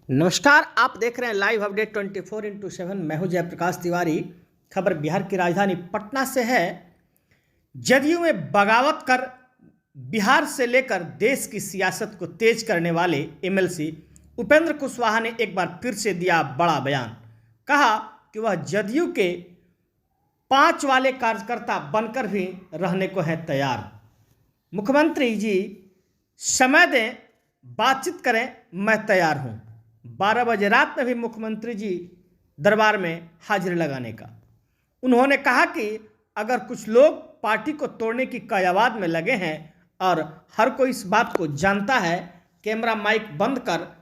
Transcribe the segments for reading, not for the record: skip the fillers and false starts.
नमस्कार, आप देख रहे हैं लाइव अपडेट 24x7। मैं हूं जयप्रकाश तिवारी। खबर बिहार की राजधानी पटना से है। जदयू में बगावत कर बिहार से लेकर देश की सियासत को तेज करने वाले एमएलसी उपेंद्र कुशवाहा ने एक बार फिर से दिया बड़ा बयान। कहा कि वह जदयू के 5 वाले कार्यकर्ता बनकर भी रहने को है तैयार। मुख्यमंत्री जी समय दें, बातचीत करें, मैं तैयार हूं। 12 बजे रात में भी मुख्यमंत्री जी दरबार में हाजिरी लगाने का। उन्होंने कहा कि अगर कुछ लोग पार्टी को तोड़ने की कयावाद में लगे हैं और हर कोई इस बात को जानता है, कैमरा माइक बंद कर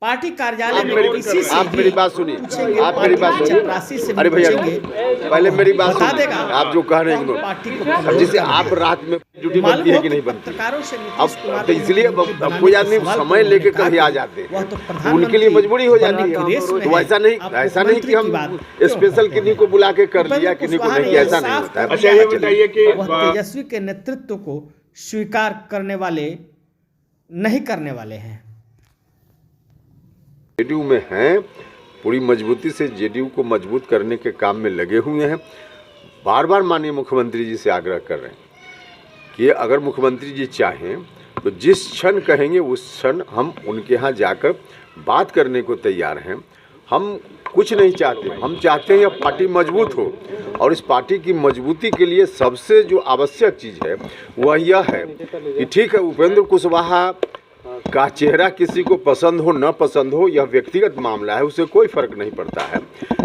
पार्टी कार्यालय में किसी से आप मेरी बात सुनिए, आप मेरी बात सुनिए। अरे भैया पहले मेरी बात बता देगा आप जो कह रहे हैं पार्टी को जिसे आप रात में ड्यूटी बनती है कि नहीं बनती, अब तो इसलिए कोई आदमी समय लेके कहीं आ जाते हैं तो उनके लिए मजबूरी हो जाती है। तो ऐसा नहीं कि हम स्पेशल किन्हीं को बुला के कर लिया, किन्हीं को नहीं, ऐसा नहीं होता है। अच्छा ये बताइए कि तेजस्वी के नेतृत्व को स्वीकार करने वाले नहीं करने वाले हैं। जेडीयू में हैं, पूरी मजबूती से जेडीयू को मजबूत करने के काम में लगे हुए हैं। बार बार माननीय मुख्यमंत्री जी से आग्रह कर रहे हैं कि अगर मुख्यमंत्री जी चाहें तो जिस क्षण कहेंगे उस क्षण हम उनके यहाँ जाकर बात करने को तैयार हैं। हम कुछ नहीं चाहते, हम चाहते हैं पार्टी मजबूत हो, और इस पार्टी की मजबूती के लिए सबसे जो आवश्यक चीज़ है वह यह है कि ठीक है, उपेंद्र कुशवाहा का चेहरा किसी को पसंद हो न पसंद हो, यह व्यक्तिगत मामला है, उससे कोई फर्क नहीं पड़ता है।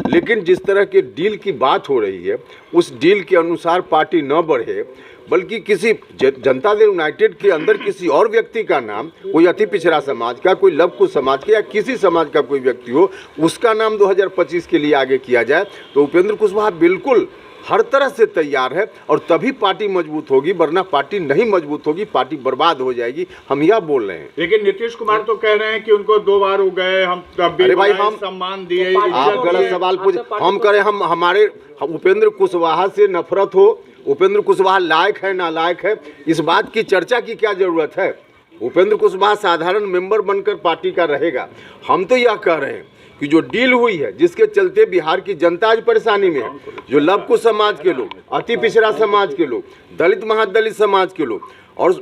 लेकिन जिस तरह के डील की बात हो रही है उस डील के अनुसार पार्टी न बढ़े, बल्कि किसी जनता दल यूनाइटेड के अंदर किसी और व्यक्ति का नाम, कोई अति पिछड़ा समाज का, कोई लव कुश समाज का या किसी समाज का कोई व्यक्ति हो, उसका नाम 2025 के लिए आगे किया जाए तो उपेंद्र कुशवाहा बिल्कुल हर तरह से तैयार है, और तभी पार्टी मजबूत होगी, वरना पार्टी नहीं मजबूत होगी, पार्टी बर्बाद हो जाएगी। हम यह बोल रहे हैं। लेकिन नीतीश कुमार तो कह रहे हैं कि उनको 2 बार हो गए, हम तब भी भाई हम सम्मान दिए। आप गलत सवाल पूछ, हम करें हमारे उपेंद्र कुशवाहा से नफरत हो, उपेंद्र कुशवाहा लायक है ना लायक है, इस बात की चर्चा की क्या जरूरत है। उपेंद्र कुशवाहा साधारण मेंबर बनकर पार्टी का रहेगा। हम तो यह कह रहे हैं कि जो डील हुई है जिसके चलते बिहार की जनता आज परेशानी में है, जो लव कुश समाज के लोग, अति पिछड़ा समाज के लोग, दलित महादलित समाज के लोग, और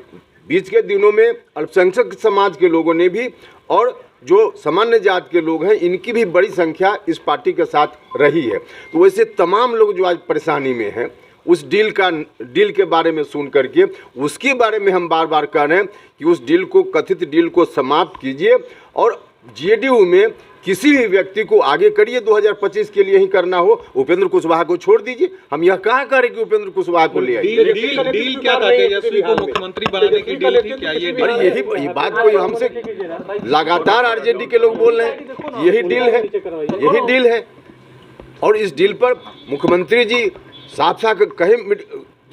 बीच के दिनों में अल्पसंख्यक समाज के लोगों ने भी, और जो सामान्य जात के लोग हैं, इनकी भी बड़ी संख्या इस पार्टी के साथ रही है। तो वैसे तमाम लोग जो आज परेशानी में हैं, उस डील के बारे में सुन करके उसके बारे में हम बार बार कह रहे हैं कि उस डील को, कथित डील को समाप्त कीजिए, और जेडीयू में किसी भी व्यक्ति को आगे करिए। 2025 के लिए ही करना हो, उपेंद्र कुशवाहा को छोड़ दीजिए। हम यह कहा करें कि उपेंद्र कुशवाहा को ले आइए। डील क्या था? तेजस्वी को मुख्यमंत्री बनाने की डील थी क्या? अरे यही बात को हमसे लगातार आरजेडी के लोग बोल रहे हैं, यही डील है, यही डील है। और इस डील पर मुख्यमंत्री जी साफ साफ कहें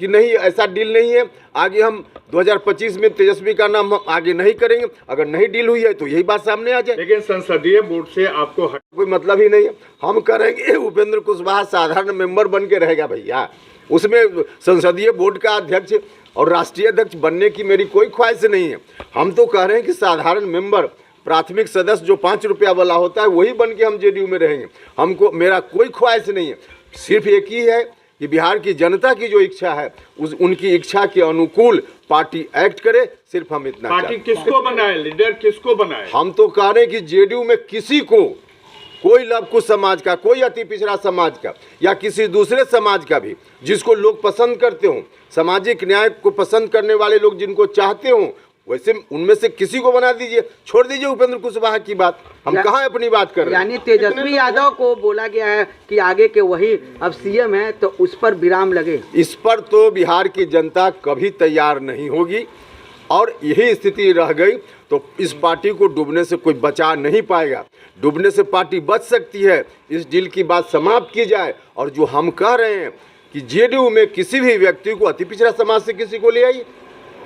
कि नहीं, ऐसा डील नहीं है, आगे हम 2025 में तेजस्वी का नाम हम आगे नहीं करेंगे। अगर नहीं डील हुई है तो यही बात सामने आ जाए। लेकिन संसदीय बोर्ड से आपको कोई मतलब ही नहीं है। हम करेंगे उपेंद्र कुशवाहा साधारण मेंबर बन के रहेगा भैया, उसमें संसदीय बोर्ड का अध्यक्ष और राष्ट्रीय अध्यक्ष बनने की मेरी कोई ख्वाहिश नहीं है। हम तो कह रहे हैं कि साधारण मेंबर, प्राथमिक सदस्य जो 5 रुपया वाला होता है, वही बन के हम जेडीयू में रहेंगे। हमको, मेरा कोई ख्वाहिश नहीं है, सिर्फ एक ही है कि बिहार की जनता की जो इच्छा है उनकी इच्छा के अनुकूल पार्टी एक्ट करे। सिर्फ हम इतना पार्टी किसको बनाए, लीडर किसको बनाए? हम तो कह रहे हैं कि जेडीयू में किसी को, कोई लव कुश समाज का, कोई अति पिछड़ा समाज का या किसी दूसरे समाज का भी, जिसको लोग पसंद करते हों, सामाजिक न्याय को पसंद करने वाले लोग जिनको चाहते हों, वैसे उनमें से किसी को बना दीजिए। छोड़ दीजिए उपेंद्र कुशवाहा की बात, हम कहाँ अपनी बात कर रहे हैं। यानी तेजस्वी यादव को बोला गया है कि आगे के वही अब सीएम है, तो उस पर विराम लगे। इस पर तो बिहार की जनता कभी तैयार नहीं होगी, और यही स्थिति रह गई तो इस पार्टी को डूबने से कोई बचा नहीं पाएगा। डूबने से पार्टी बच सकती है, इस डील की बात समाप्त की जाए। और जो हम कह रहे हैं कि जेडीयू में किसी भी व्यक्ति को, अति पिछड़ा समाज से किसी को ले आइए,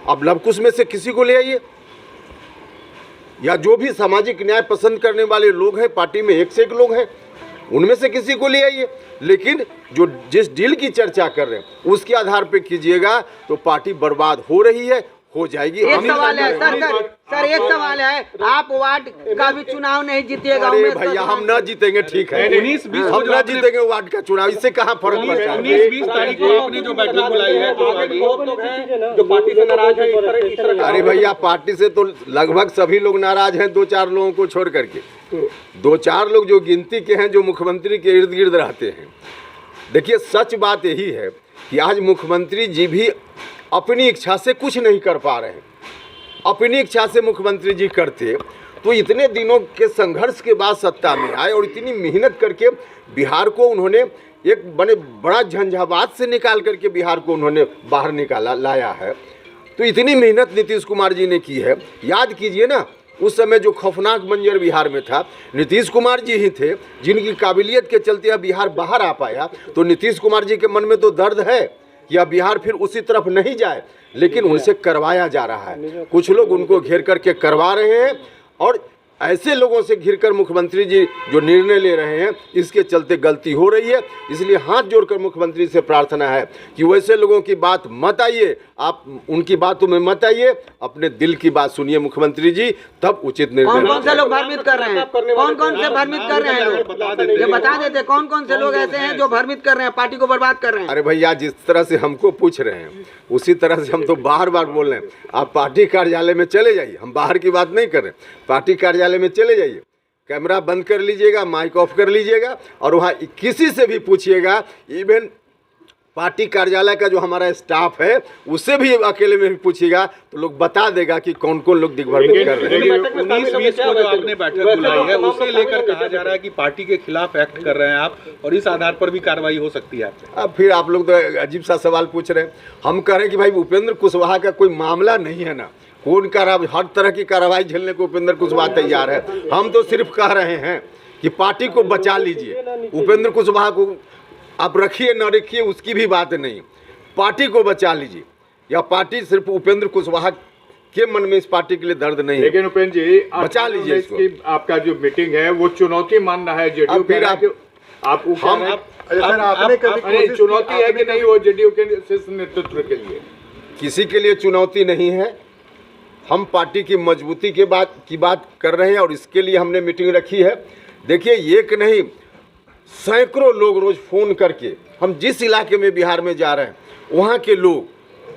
अब लवकुश में से किसी को ले आइए, या जो भी सामाजिक न्याय पसंद करने वाले लोग हैं, पार्टी में एक से एक लोग हैं, उनमें से किसी को ले आइए। लेकिन जो जिस डील की चर्चा कर रहे हैं उसके आधार पे कीजिएगा तो पार्टी बर्बाद हो रही है, हो जाएगी। एक सवाल है सर एक सवाल है, आप वार्ड का भी चुनाव नहीं जीतिएगा। अरे भैया हम न जीतेंगे, ठीक है, 19-20 हम न जीतेंगे वार्ड का चुनाव, इससे कहाँ फर्क पड़ता है। 19-20 तारीख को आपने जो बैठक बुलाई है जो पार्टी से नाराज है, अरे भैया पार्टी से तो लगभग सभी लोग नाराज हैं, 2-4 लोगों को छोड़ करके। 2-4 लोग जो गिनती के हैं जो मुख्यमंत्री के इर्द गिर्द रहते हैं। देखिए सच बात यही है कि आज मुख्यमंत्री जी भी अपनी इच्छा से कुछ नहीं कर पा रहे हैं। अपनी इच्छा से मुख्यमंत्री जी करते तो इतने दिनों के संघर्ष के बाद सत्ता में आए और इतनी मेहनत करके बिहार को उन्होंने एक बड़ा झंझावात से निकाल करके बिहार को उन्होंने बाहर लाया है। तो इतनी मेहनत नीतीश कुमार जी ने की है। याद कीजिए ना, उस समय जो खौफनाक मंजर बिहार में था, नीतीश कुमार जी ही थे जिनकी काबिलियत के चलते बिहार बाहर आ पाया। तो नीतीश कुमार जी के मन में तो दर्द है कि अब बिहार फिर उसी तरफ नहीं जाए, लेकिन उनसे करवाया जा रहा है। कुछ लोग उनको घेर करके करवा रहे हैं और ऐसे लोगों से घिरकर मुख्यमंत्री जी जो निर्णय ले रहे हैं, इसके चलते गलती हो रही है। इसलिए हाथ जोड़कर मुख्यमंत्री से प्रार्थना है कि वैसे लोगों की बात मत आइए, आप उनकी बातों में मत आइए, अपने दिल की बात सुनिए मुख्यमंत्री जी, तब उचित निर्णय। कौन से लोग भ्रमित कर रहे हैं, कौन से भ्रमित कर रहे हैं लोग, ये बता देते कौन से लोग ऐसे हैं जो भ्रमित कर रहे हैं, पार्टी को बर्बाद कर रहे हैं। अरे भैया जिस तरह से हमको पूछ रहे हैं उसी तरह से हम तो बार बार बोल रहे हैं, आप पार्टी कार्यालय में चले जाइए। हम बाहर की बात नहीं कर रहे, पार्टी कार्यालय में चले जाइए, कैमरा बंद कर लीजिएगा, माइक ऑफ कर लीजिएगा और वहाँ किसी से भी पूछिएगा, इवन पार्टी कार्यालय का जो हमारा स्टाफ है उससे भी अकेले में भी पूछिएगा तो लोग बता देगा कि कौन कौन लोग दिग्भ्रमित कर रहे हैं। 19-20 को जो आपने बैठक बुलाई है उसे लेकर कहा जा रहा है कि पार्टी के खिलाफ एक्ट कर रहे हैं आप और इस आधार पर भी कार्रवाई हो सकती है। अब फिर आप लोग तो अजीब सा सवाल पूछ रहे हैं। हम कह रहे हैं कि भाई उपेंद्र कुशवाहा का कोई मामला नहीं है ना, कौन हर तरह की कार्रवाई झेलने को उपेंद्र कुशवाहा तैयार है। हम तो सिर्फ कह रहे हैं कि पार्टी को बचा लीजिए, उपेंद्र कुशवाहा को आप रखिए न रखिए उसकी भी बात नहीं, पार्टी को बचा लीजिए। या पार्टी सिर्फ उपेंद्र कुशवाहा के मन में इस पार्टी के लिए दर्द नहीं है, लेकिन उपेंद्र जी बचा लीजिए इसको। आपका जो मीटिंग है वो चुनौती मान रहा है जेडीयू, फिर आपने कभी चुनौती है कि नहीं वो जेडीयू के शीर्ष नेतृत्व के लिए? किसी के लिए चुनौती नहीं है। हम पार्टी की मजबूती की बात कर रहे हैं और इसके लिए हमने मीटिंग रखी है। देखिए एक नहीं सैकड़ों लोग रोज फोन करके, हम जिस इलाके में बिहार में जा रहे हैं वहाँ के लोग,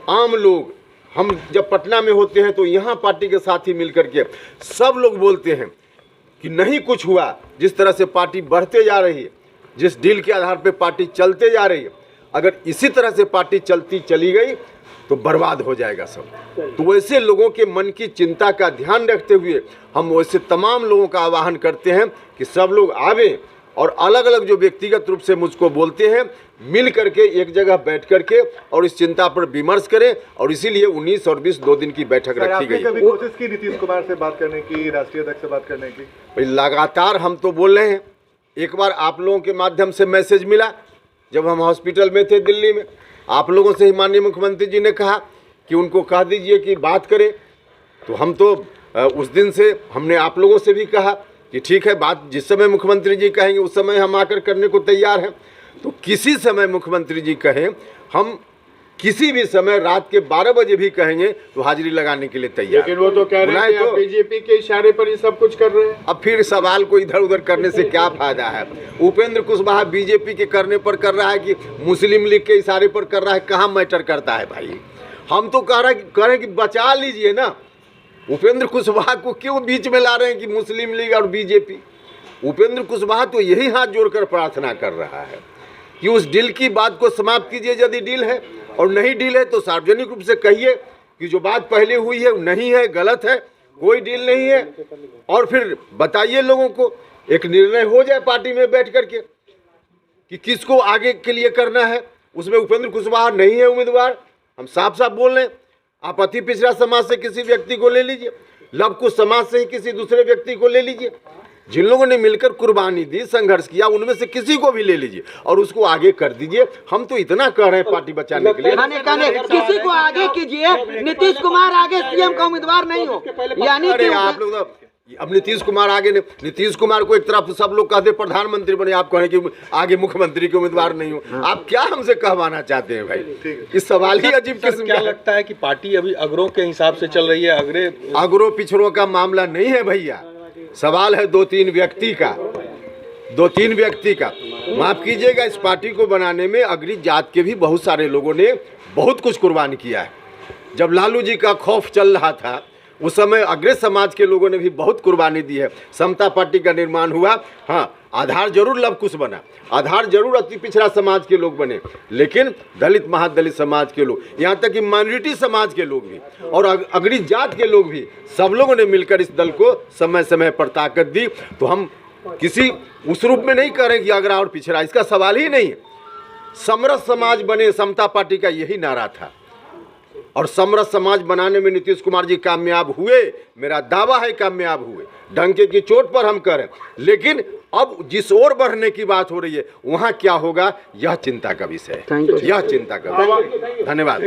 आम लोग, हम जब पटना में होते हैं तो यहाँ पार्टी के साथी मिल करके सब लोग बोलते हैं कि नहीं कुछ हुआ। जिस तरह से पार्टी बढ़ते जा रही है, जिस डील के आधार पे पार्टी चलते जा रही है, अगर इसी तरह से पार्टी चली गई तो बर्बाद हो जाएगा सब। तो वैसे लोगों के मन की चिंता का ध्यान रखते हुए हम वैसे तमाम लोगों का आह्वान करते हैं कि सब लोग आवें और अलग अलग जो व्यक्तिगत रूप से मुझको बोलते हैं मिल करके एक जगह बैठ करके और इस चिंता पर विमर्श करें। और इसीलिए 19 और 20 2 दिन की बैठक रखी गई। कभी कोशिश की नीतीश कुमार से बात करने की, राष्ट्रीय अध्यक्ष से बात करने की? लगातार हम तो बोल रहे हैं। एक बार आप लोगों के माध्यम से मैसेज मिला जब हम हॉस्पिटल में थे दिल्ली में, आप लोगों से ही माननीय मुख्यमंत्री जी ने कहा कि उनको कह दीजिए कि बात करें। तो हम तो उस दिन से हमने आप लोगों से भी कहा कि ठीक है, बात जिस समय मुख्यमंत्री जी कहेंगे उस समय हम आकर करने को तैयार हैं। तो किसी समय मुख्यमंत्री जी कहें, हम किसी भी समय रात के 12 बजे भी कहेंगे तो हाजिरी लगाने के लिए तैयार। लेकिन वो तो कह रहे हैं कि आप बीजेपी के इशारे पर ही सब कुछ कर रहे हैं। अब फिर सवाल को इधर उधर करने से क्या फायदा है? उपेंद्र कुशवाहा बीजेपी के करने पर कर रहा है कि मुस्लिम लीग के इशारे पर कर रहा है, कहाँ मैटर करता है भाई? हम तो कह रहे हैं कि बचा लीजिए ना। उपेंद्र कुशवाहा को क्यों बीच में ला रहे हैं कि मुस्लिम लीग और बीजेपी? उपेंद्र कुशवाहा तो यही हाथ जोड़कर प्रार्थना कर रहा है कि उस डील की बात को समाप्त कीजिए यदि डील है, और नहीं डील है तो सार्वजनिक रूप से कहिए कि जो बात पहले हुई है नहीं है, गलत है, कोई डील नहीं है। और फिर बताइए लोगों को, एक निर्णय हो जाए पार्टी में बैठ करके कि किसको आगे के लिए करना है। उसमें उपेंद्र कुशवाहा नहीं है उम्मीदवार, हम साफ साफ बोल रहे हैं। आप अति पिछड़ा समाज से किसी व्यक्ति को ले लीजिए, लव कुश समाज से ही किसी दूसरे व्यक्ति को ले लीजिए। जिन लोगों ने मिलकर कुर्बानी दी, संघर्ष किया, उनमें से किसी को भी ले लीजिए और उसको आगे कर दीजिए। हम तो इतना कह रहे हैं पार्टी बचाने के लिए। किसी को आगे कीजिए, नीतीश कुमार आगे सीएम का उम्मीदवार नहीं हो, यानी कि आप लोग अब नीतीश कुमार आगे नहीं, नीतीश कुमार को एक तरफ सब लोग कहते प्रधानमंत्री बने, आप कहें कि आगे मुख्यमंत्री के उम्मीदवार नहीं हो। आप क्या हमसे कहवाना चाहते हैं भाई? इस सवाल ही अजीब किस्म क्या का है। लगता है कि पार्टी अभी अगरों के हिसाब से चल रही है? अगरों पिछड़ों का मामला नहीं है भैया, सवाल है दो तीन व्यक्ति का। माफ कीजिएगा, इस पार्टी को बनाने में अगरी जात के भी बहुत सारे लोगों ने बहुत कुछ कुर्बान किया है। जब लालू जी का खौफ चल रहा था उस समय अग्रे समाज के लोगों ने भी बहुत कुर्बानी दी है। समता पार्टी का निर्माण हुआ, हाँ आधार जरूर लव कुश बना, आधार जरूर अति पिछड़ा समाज के लोग बने, लेकिन दलित महादलित समाज के लोग, यहाँ तक कि माइनॉरिटी समाज के लोग भी और अगरी जात के लोग भी, सब लोगों ने मिलकर इस दल को समय समय पर ताकत दी। तो हम किसी उस रूप में नहीं करें कि अगरा और पिछड़ा, इसका सवाल ही नहीं है। समरस समाज बने, समता पार्टी का यही नारा था और समरस समाज बनाने में नीतीश कुमार जी कामयाब हुए, मेरा दावा है कामयाब हुए। डंके की चोट पर हम करें, लेकिन अब जिस ओर बढ़ने की बात हो रही है वहाँ क्या होगा यह चिंता का विषय है, यह चिंता का विषय। धन्यवाद।